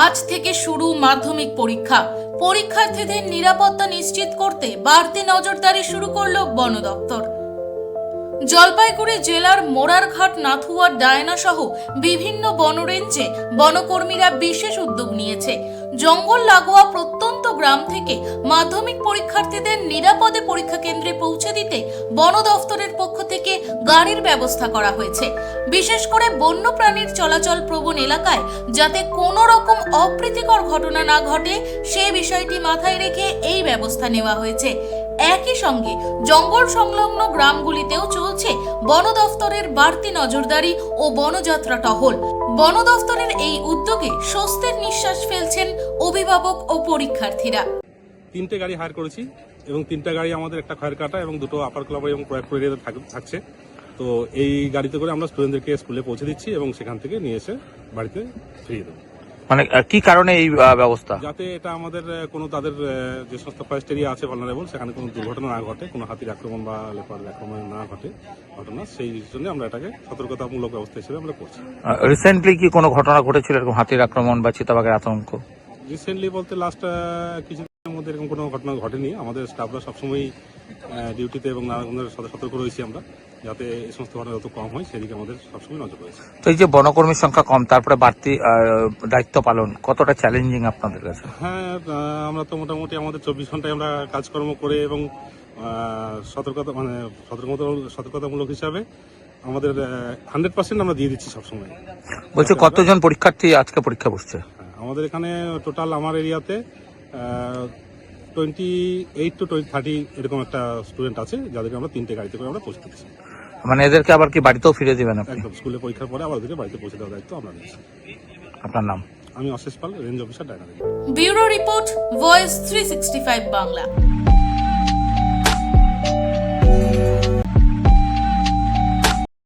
আজ থেকে শুরু মাধ্যমিক পরীক্ষা। পরীক্ষার্থীদের নিরাপত্তা নিশ্চিত করতে বাড়তি নজরদারি শুরু করল বন দপ্তর। জলপাইগুড়ি জেলার মোরারঘাট, নাথুয়া, ডায়না সহ বিভিন্ন বনরেঞ্জে বনকর্মীরা বিশেষ উদ্যোগ নিয়েছে। জঙ্গল লাগোয়া প্রত্যন্ত গ্রাম থেকে মাধ্যমিক পরীক্ষার্থীদের নিরাপদে পরীক্ষা কেন্দ্রে পৌঁছে দিতে বন দপ্তরের পক্ষ থেকে গাড়ির ব্যবস্থা করা হয়েছে। বিশেষ করে বন্যপ্রাণীর চলাচল প্রবণ এলাকায় যাতে কোনো রকম অপ্রীতিকর ঘটনা না ঘটে সে বিষয়টি মাথায় রেখে এই ব্যবস্থা নেওয়া হয়েছে। একই সঙ্গে জঙ্গল সংলগ্ন গ্রামগুলিতেও চলছে বন দপ্তরের বাড়তি নজরদারি ও বনযাত্রা টহল। বন দপ্তরের এই উদ্যোগে স্বস্তির নিঃশ্বাস ফেলছেন অভিভাবক ও পরীক্ষার্থীরা। 3টে গাড়ি হায়ার করেছি এবং 3টা গাড়ি আমাদের, একটা খয়েরকাটা এবং 2টো আপার ক্লাব এবং প্রয়াগপুর এরিয়াতে থাকছে। তো এই গাড়িতে করে আমরা স্টুডেন্টদেরকে স্কুলে পৌঁছে দিচ্ছি এবং সেখান থেকে নিয়ে এসে বাড়িতে ফিরিয়ে দেবো। মানে কি কারণে এই ব্যবস্থা? যাতে এটা আমাদের কোনো তাদের যে সমস্ত ফরেস্ট এরিয়া আছে ভালনারেবল, সেখানে কোনো দুর্ঘটনা না ঘটে, কোনো হাতির আক্রমণ বা লেপার্ডের আক্রমণ না ঘটে ঘটনা, সেই জন্য আমরা এটাকে সতর্কতামূলক ব্যবস্থা হিসেবে আমরা করছি। রিসেন্টলি কি কোনো ঘটনা ঘটেছিল এরকম হাতির আক্রমণ বা চিতাবাঘের আতঙ্ক? রিসেন্টলি বলতে লাস্ট কিছুদিনের মধ্যে এরকম কোনো ঘটনা ঘটেনি। আমাদের স্টাফরা সবসময় ডিউটিতে এবং নানা রকমের সতর্ক রয়েছি আমরা, যাতে এই সমস্ত ঘটনা যত কম হয় সেদিকে আমাদের সবসময় নজর রয়েছে। তো এই যে বনকর্মীর সংখ্যা কম, তারপরে বাড়তি দায়িত্ব পালন কতটা চ্যালেঞ্জিং আপনাদের কাছে? হ্যাঁ, আমরা তো মোটামুটি আমাদের 24 ঘন্টায় আমরা কাজকর্ম করে এবং সতর্কতামূলক হিসাবে আমাদের 100% আমরা দিয়ে দিচ্ছি সবসময়। বলছি কতজন পরীক্ষার্থী আজকে পরীক্ষা বসছে? আমাদের এখানে টোটাল আমার এরিয়াতে 28 to 30 এরকম একটা স্টুডেন্ট আছে, যাদেরকে আমরা 3টে গাড়িতে করে আমরা পৌঁছে দিচ্ছি। মানে এদেরকে আবার কি বাড়িতেও ফিরে দিবেন আপনি? একদম, স্কুলে পরীক্ষার পরে আবার ওদেরকে বাড়িতে পৌঁছে দেওয়ার দায়িত্ব আমরা নিয়েছি। আপনার নাম? আমি অশেষ পাল, রেঞ্জ অফিসার, ডায়না। Bureau report, voice 365 Bangla.